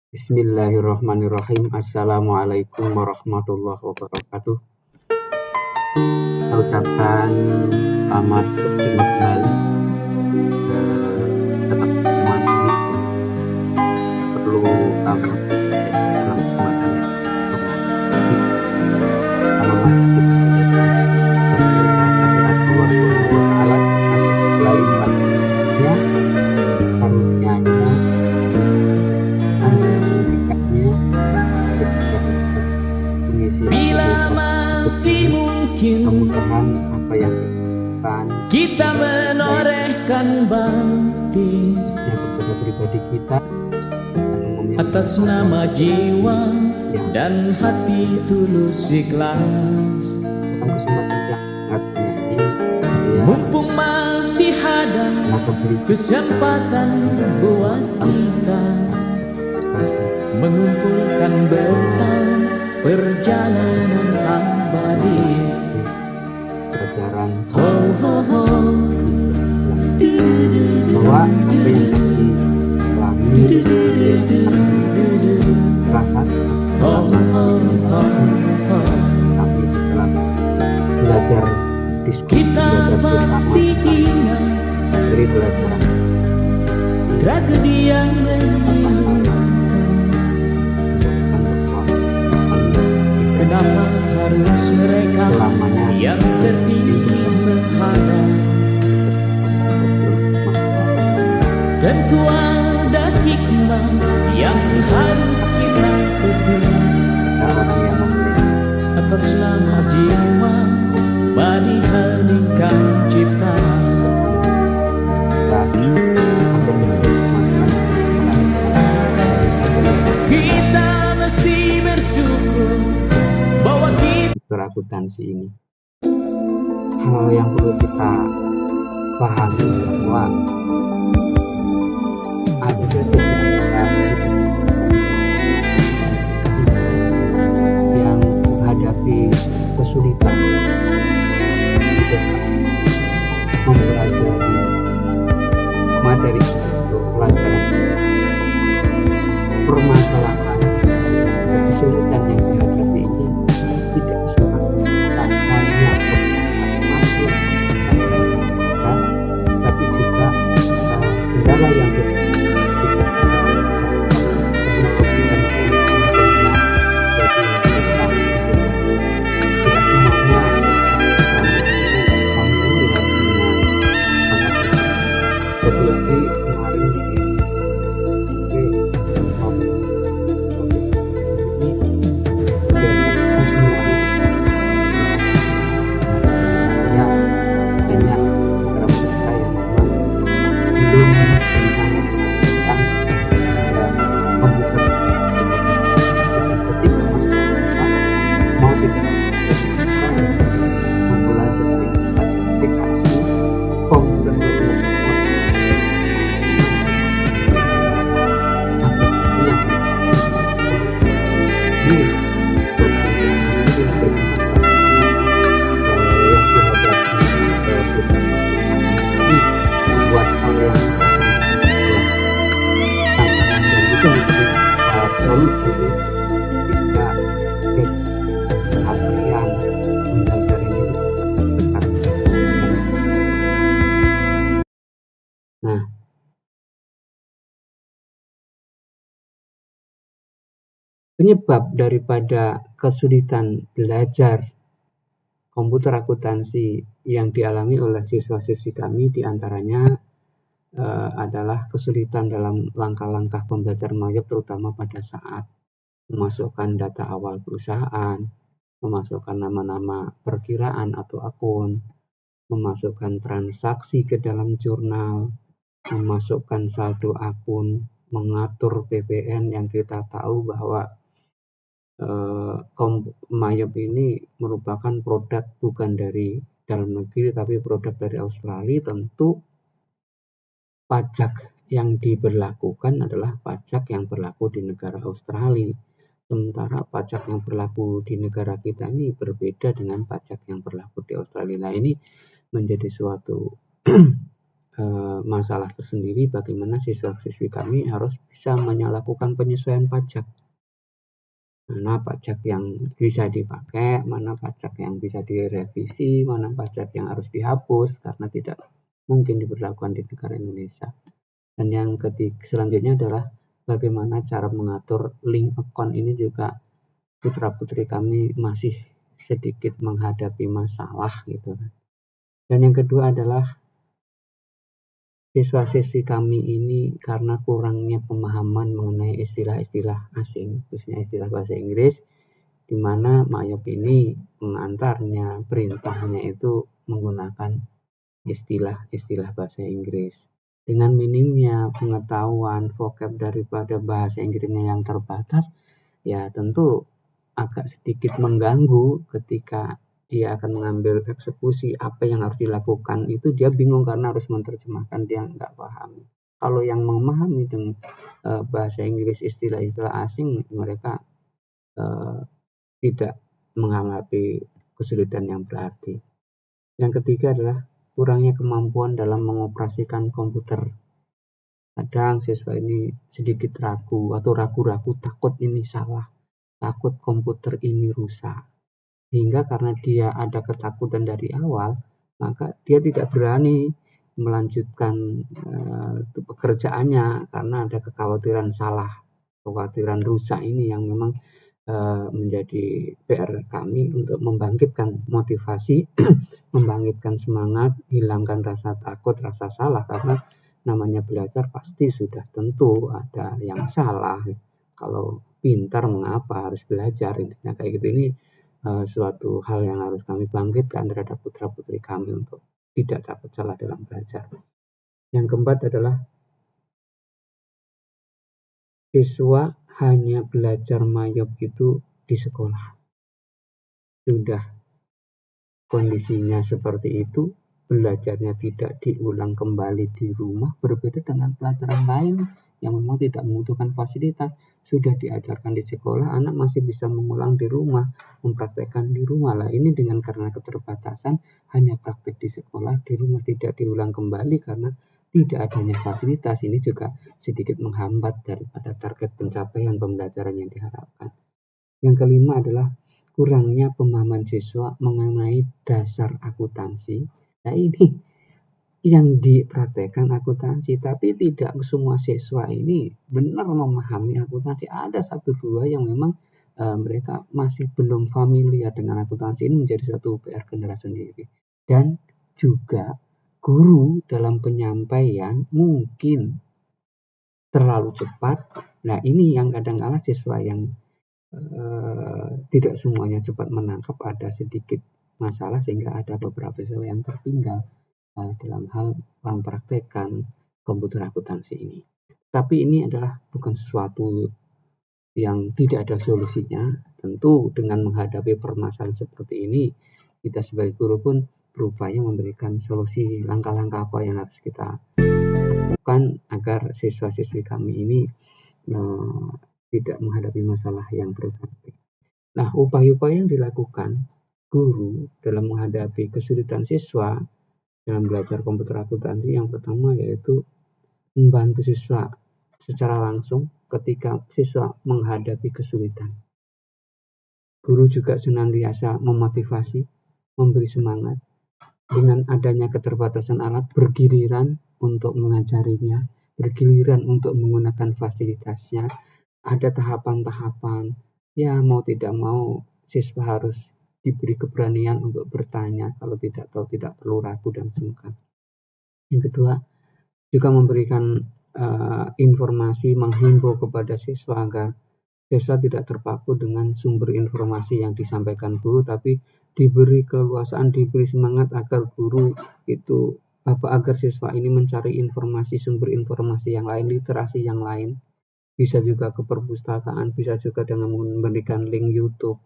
Bismillahirrahmanirrahim. Assalamualaikum warahmatullahi wabarakatuh. Saya ucapkan selamat berjumpa kembali dalam pertemuan ini. Perlu kamu dalam pertemuan ini sama masjid Allah Subhanahu wa taala atas segala limpahnya, karunia-Nya, bila masih mungkin kemudahan apa yang kita menorehkan bakti yang kepada pribadi kita atas nama jiwa dan hati tulus ikhlas. kesempatan yang sangat banyak ini Mumpung masih ada kesempatan buat kita mengumpulkan bekal perjalanan abadi. pelajaran Ho ho ho, bahwa apa yang dialami rasa kami telah belajar diskusi, kita belajar pasti bersama ingat dari pelajaran tragedi yang memilukan. Kenapa harus mereka yang terpilih menghadap? Tentu ada hikmah yang harus kita petik. orang yang memiliki Atas nama jiwa, mari heningkan cipta. hampir seperti Kita mesti bersyukur bahwa kita akuntansi ini. Hal yang perlu kita pahami bahwa ada sesuatu yang menghadapi kesulitan mempelajari materi untuk pelajaran permasalahan kesulitan yang dihadapi ini tidak semata hanya masuk tapi juga kendala yang penyebab daripada kesulitan belajar komputer akuntansi yang dialami oleh siswa-siswi kami diantaranya adalah kesulitan dalam langkah-langkah pembelajaran mayap, terutama pada saat memasukkan data awal perusahaan, memasukkan nama-nama perkiraan atau akun, memasukkan transaksi ke dalam jurnal, memasukkan saldo akun, mengatur PPN yang kita tahu bahwa mayap ini merupakan produk bukan dari dalam negeri tapi produk dari Australia. Tentu pajak yang diberlakukan adalah pajak yang berlaku di negara Australia, sementara pajak yang berlaku di negara kita ini berbeda dengan pajak yang berlaku di Australia. Nah, ini menjadi suatu masalah tersendiri bagaimana siswa-siswi kami harus bisa melakukan penyesuaian pajak. Mana pajak yang bisa dipakai, mana pajak yang bisa direvisi, mana pajak yang harus dihapus karena tidak mungkin diberlakukan di negara Indonesia. Dan yang selanjutnya adalah bagaimana cara mengatur link account. Ini juga putra-putri kami masih sedikit menghadapi masalah gitu. Dan yang kedua adalah siswa-siswi kami ini karena kurangnya pemahaman mengenai istilah-istilah asing, khususnya istilah bahasa Inggris, di mana Mayop ini mengantarnya, perintahnya itu menggunakan istilah-istilah bahasa Inggris. Dengan minimnya pengetahuan vocab daripada bahasa Inggrisnya yang terbatas, ya tentu agak sedikit mengganggu ketika dia akan mengambil eksekusi apa yang harus dilakukan. Itu dia bingung karena harus menerjemahkan, dia nggak paham. Kalau yang memahami dengan bahasa Inggris istilah-istilah asing, mereka tidak menghadapi kesulitan yang berarti. Yang ketiga adalah kurangnya kemampuan dalam mengoperasikan komputer. Kadang siswa ini sedikit ragu atau ragu-ragu, takut ini salah, takut komputer ini rusak. Sehingga karena dia ada ketakutan dari awal, maka dia tidak berani melanjutkan pekerjaannya karena ada kekhawatiran salah, kekhawatiran rusak. Ini yang memang menjadi PR kami untuk membangkitkan motivasi, membangkitkan semangat, hilangkan rasa takut, rasa salah, karena namanya belajar pasti sudah tentu ada yang salah. Kalau pintar mengapa harus belajar, intinya kayak gitu. Ini suatu hal yang harus kami bangkitkan terhadap putra-putri kami untuk tidak takut salah dalam belajar. Yang keempat adalah siswa hanya belajar Mayop itu di sekolah. Sudah kondisinya seperti itu, belajarnya tidak diulang kembali di rumah, berbeda dengan pelajaran lain yang memang tidak membutuhkan fasilitas. Sudah diajarkan di sekolah, anak masih bisa mengulang di rumah, mempraktekkan di rumah. Lah ini dengan karena keterbatasan, hanya praktek di sekolah, di rumah tidak diulang kembali karena tidak adanya fasilitas. Ini juga sedikit menghambat daripada target pencapaian pembelajaran yang diharapkan. Yang kelima adalah kurangnya pemahaman siswa mengenai dasar akuntansi. Nah ini yang dipraktekkan akuntansi, tapi tidak semua siswa ini benar memahami akuntansi. Ada satu dua yang memang mereka masih belum familiar dengan akuntansi. Ini menjadi suatu PR generasi sendiri. Dan juga guru dalam penyampaian mungkin terlalu cepat. Nah ini yang kadang-kadang siswa yang tidak semuanya cepat menangkap, ada sedikit masalah sehingga ada beberapa siswa yang tertinggal dalam hal mempraktekkan komputer akuntansi ini. Tapi ini adalah bukan sesuatu yang tidak ada solusinya. Tentu dengan menghadapi permasalahan seperti ini, kita sebagai guru pun berupaya memberikan solusi, langkah-langkah apa yang harus kita lakukan agar siswa-siswi kami ini tidak menghadapi masalah yang berarti. Nah, upaya-upaya yang dilakukan guru dalam menghadapi kesulitan siswa dalam belajar komputer akuntansi, yang pertama yaitu membantu siswa secara langsung ketika siswa menghadapi kesulitan. Guru juga senantiasa memotivasi, memberi semangat. Dengan adanya keterbatasan alat, bergiliran untuk mengajarinya, bergiliran untuk menggunakan fasilitasnya. Ada tahapan-tahapan, ya mau tidak mau siswa harus diberi keberanian untuk bertanya, kalau tidak tahu tidak perlu ragu dan sungkan. Yang kedua, juga memberikan informasi, menghimbau kepada siswa agar siswa tidak terpaku dengan sumber informasi yang disampaikan guru, tapi diberi keleluasaan, diberi semangat agar guru itu agar siswa ini mencari informasi, sumber informasi yang lain, literasi yang lain. Bisa juga ke perpustakaan, bisa juga dengan memberikan link YouTube,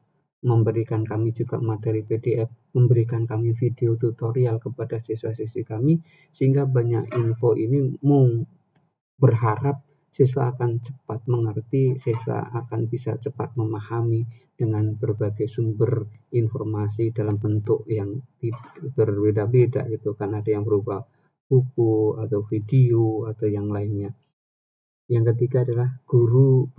memberikan kami juga materi PDF, memberikan kami video tutorial kepada siswa-siswi kami, sehingga banyak info ini berharap siswa akan cepat mengerti, siswa akan bisa cepat memahami dengan berbagai sumber informasi dalam bentuk yang berbeda-beda gitu kan. Ada yang berupa buku atau video atau yang lainnya. Yang ketiga adalah guru